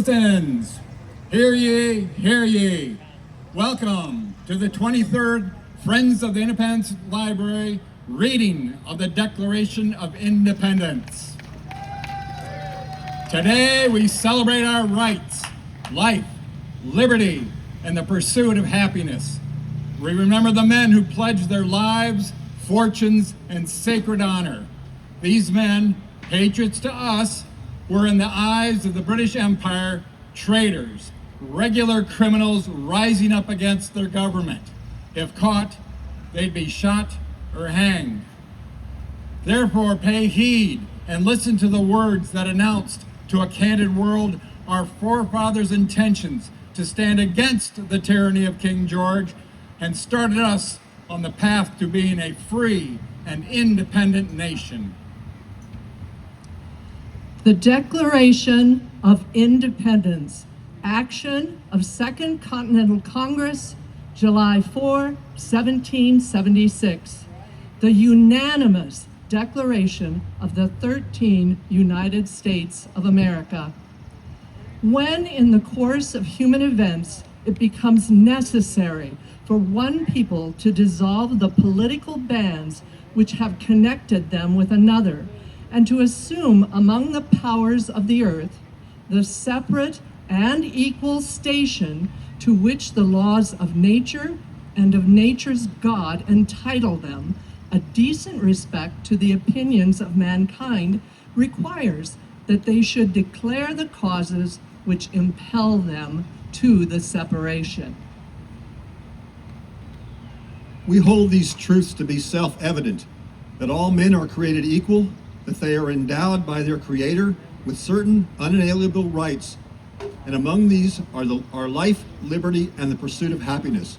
Citizens, hear ye, hear ye. Welcome to the 23rd Friends of the Independence Library reading of the Declaration of Independence. Today we celebrate our rights, life, liberty, and the pursuit of happiness. We remember the men who pledged their lives, fortunes, and sacred honor. These men, patriots to us, were in the eyes of the British Empire traitors, regular criminals rising up against their government. If caught, they'd be shot or hanged. Therefore, pay heed and listen to the words that announced to a candid world our forefathers' intentions to stand against the tyranny of King George and started us on the path to being a free and independent nation. The Declaration of Independence, action of Second Continental Congress, July 4, 1776. The unanimous declaration of the 13 United States of America. When in the course of human events, it becomes necessary for one people to dissolve the political bands which have connected them with another, and to assume among the powers of the earth the separate and equal station to which the laws of nature and of nature's God entitle them, a decent respect to the opinions of mankind requires that they should declare the causes which impel them to the separation. We hold these truths to be self-evident, that all men are created equal, that they are endowed by their Creator with certain unalienable rights, and among these are life, liberty, and the pursuit of happiness.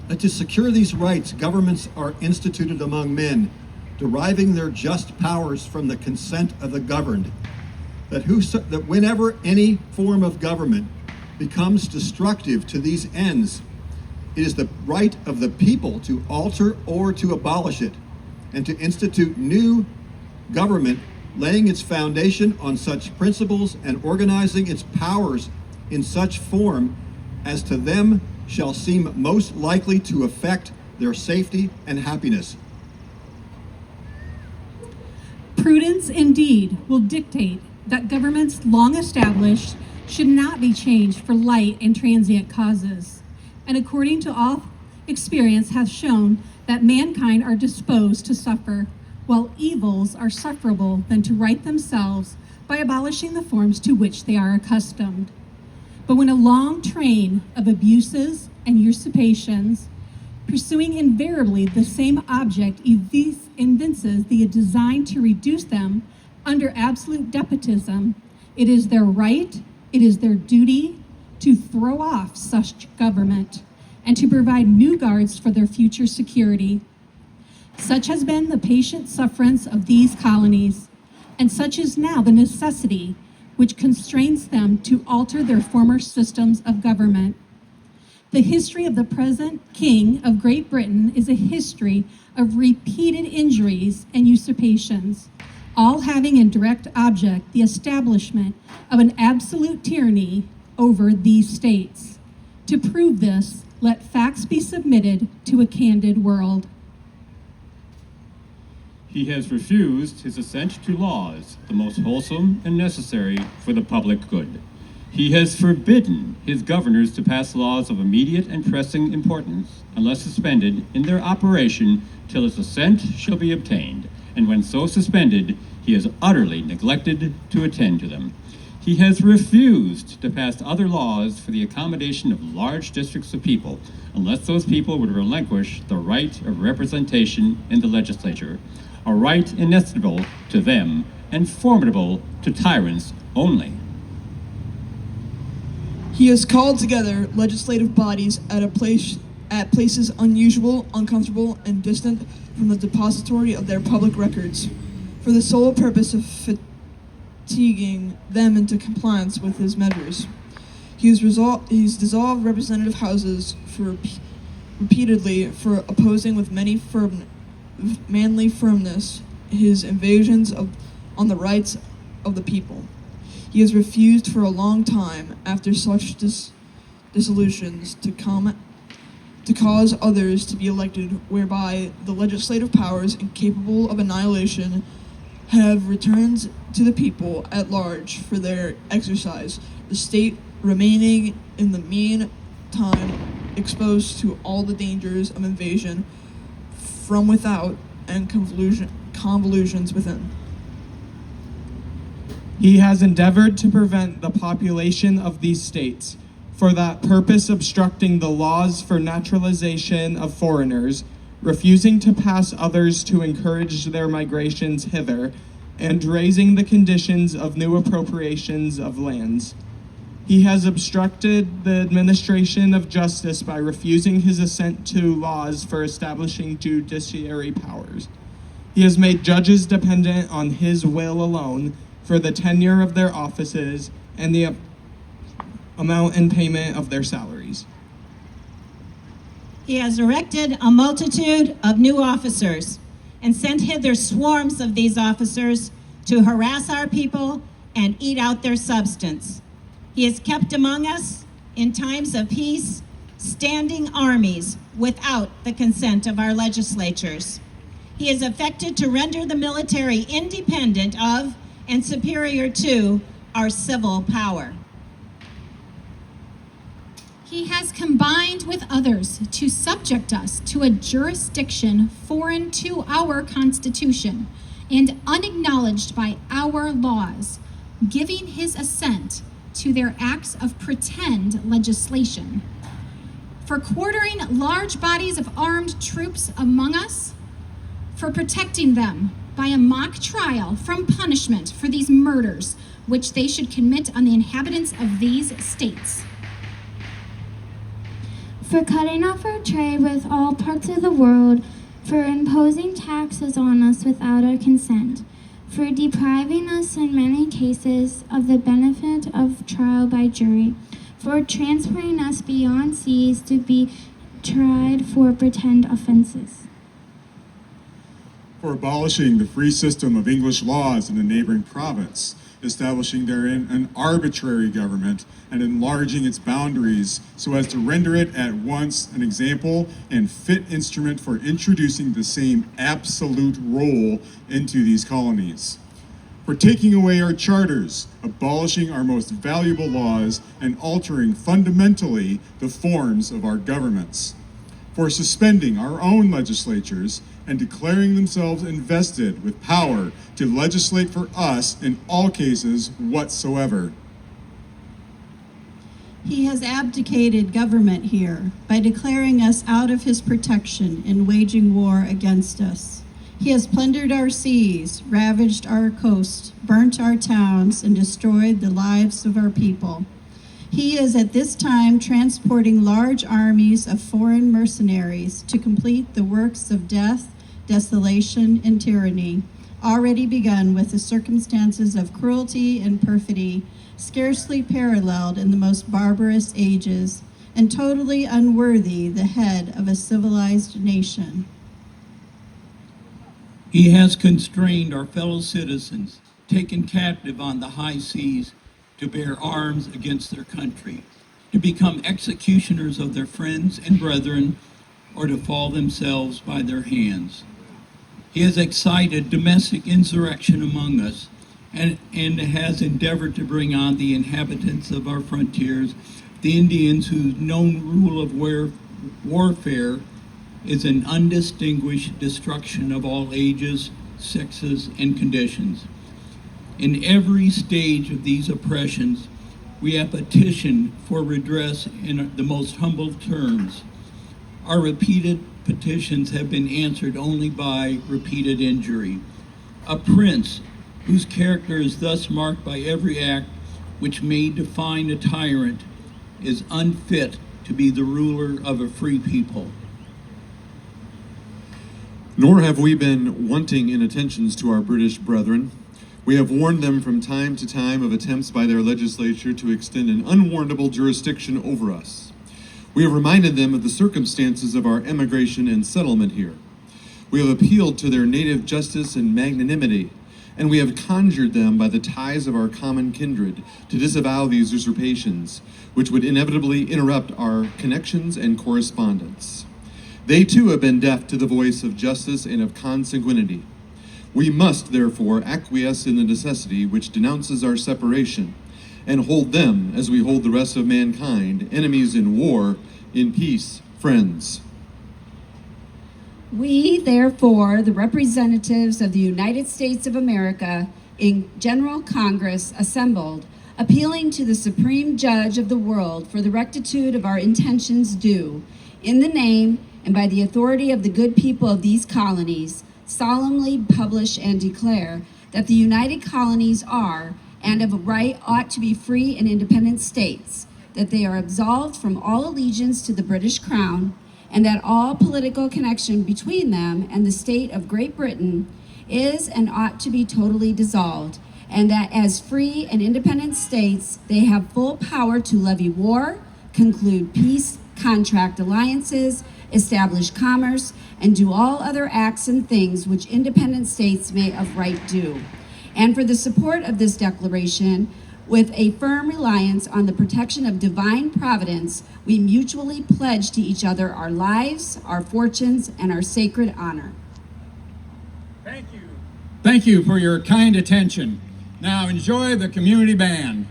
That to secure these rights, governments are instituted among men, deriving their just powers from the consent of the governed. That whenever any form of government becomes destructive to these ends, it is the right of the people to alter or to abolish it, and to institute new government, laying its foundation on such principles and organizing its powers in such form as to them shall seem most likely to affect their safety and happiness. Prudence indeed will dictate that governments long established should not be changed for light and transient causes, and according to all experience has shown that mankind are disposed to suffer, while evils are sufferable than to right themselves by abolishing the forms to which they are accustomed. But when a long train of abuses and usurpations, pursuing invariably the same object, evinces the design to reduce them under absolute despotism, it is their right, it is their duty to throw off such government and to provide new guards for their future security. Such has been the patient sufferance of these colonies, and such is now the necessity which constrains them to alter their former systems of government. The history of the present King of Great Britain is a history of repeated injuries and usurpations, all having in direct object the establishment of an absolute tyranny over these states. To prove this, let facts be submitted to a candid world. He has refused his assent to laws, the most wholesome and necessary for the public good. He has forbidden his governors to pass laws of immediate and pressing importance, unless suspended in their operation till his assent shall be obtained, and when so suspended, he has utterly neglected to attend to them. He has refused to pass other laws for the accommodation of large districts of people, unless those people would relinquish the right of representation in the legislature, a right inestimable to them and formidable to tyrants only. He has called together legislative bodies at places unusual, uncomfortable, and distant from the depository of their public records, for the sole purpose of fatiguing them into compliance with his measures. He's dissolved representative houses repeatedly for opposing with manly firmness his invasions on the rights of the people. He has refused for a long time, after such dissolutions, to cause others to be elected, whereby the legislative powers, incapable of annihilation, have returned to the people at large for their exercise, the state remaining in the meantime exposed to all the dangers of invasion from without and convulsions within. He has endeavored to prevent the population of these states, for that purpose obstructing the laws for naturalization of foreigners, refusing to pass others to encourage their migrations hither, and raising the conditions of new appropriations of lands. He has obstructed the administration of justice by refusing his assent to laws for establishing judiciary powers. He has made judges dependent on his will alone for the tenure of their offices and the amount and payment of their salaries. He has erected a multitude of new officers and sent hither swarms of these officers to harass our people and eat out their substance. He has kept among us, in times of peace, standing armies without the consent of our legislatures. He has affected to render the military independent of and superior to our civil power. He has combined with others to subject us to a jurisdiction foreign to our Constitution and unacknowledged by our laws, giving his assent to their acts of pretend legislation. For quartering large bodies of armed troops among us, for protecting them by a mock trial from punishment for these murders which they should commit on the inhabitants of these states. For cutting off our trade with all parts of the world, for imposing taxes on us without our consent, for depriving us in many cases of the benefit of trial by jury, for transporting us beyond seas to be tried for pretend offenses. For abolishing the free system of English laws in the neighboring province, establishing therein an arbitrary government and enlarging its boundaries so as to render it at once an example and fit instrument for introducing the same absolute role into these colonies. For taking away our charters, abolishing our most valuable laws, and altering fundamentally the forms of our governments. For suspending our own legislatures and declaring themselves invested with power to legislate for us in all cases whatsoever. He has abdicated government here by declaring us out of his protection and waging war against us. He has plundered our seas, ravaged our coast, burnt our towns, and destroyed the lives of our people. He is at this time transporting large armies of foreign mercenaries to complete the works of death, desolation, and tyranny, already begun with the circumstances of cruelty and perfidy, scarcely paralleled in the most barbarous ages, and totally unworthy the head of a civilized nation. He has constrained our fellow citizens, taken captive on the high seas, to bear arms against their country, to become executioners of their friends and brethren, or to fall themselves by their hands. He has excited domestic insurrection among us, and has endeavored to bring on the inhabitants of our frontiers, the Indians whose known rule of warfare is an undistinguished destruction of all ages, sexes, and conditions. In every stage of these oppressions, we have petitioned for redress in the most humble terms. Our repeated petitions have been answered only by repeated injury. A prince whose character is thus marked by every act which may define a tyrant is unfit to be the ruler of a free people. Nor have we been wanting in attentions to our British brethren. We have warned them from time to time of attempts by their legislature to extend an unwarrantable jurisdiction over us. We have reminded them of the circumstances of our emigration and settlement here. We have appealed to their native justice and magnanimity, and we have conjured them by the ties of our common kindred to disavow these usurpations, which would inevitably interrupt our connections and correspondence. They too have been deaf to the voice of justice and of consanguinity. We must, therefore, acquiesce in the necessity which denounces our separation, and hold them, as we hold the rest of mankind, enemies in war, in peace, friends. We, therefore, the representatives of the United States of America in General Congress assembled, appealing to the Supreme Judge of the world for the rectitude of our intentions do, in the name and by the authority of the good people of these colonies, solemnly publish and declare that the United Colonies are, and of right ought to be free and independent states, that they are absolved from all allegiance to the British Crown, and that all political connection between them and the state of Great Britain is and ought to be totally dissolved, and that as free and independent states, they have full power to levy war, conclude peace, contract alliances, establish commerce, and do all other acts and things which independent states may of right do. And for the support of this declaration, with a firm reliance on the protection of divine providence, we mutually pledge to each other our lives, our fortunes, and our sacred honor. Thank you. Thank you for your kind attention. Now enjoy the community band.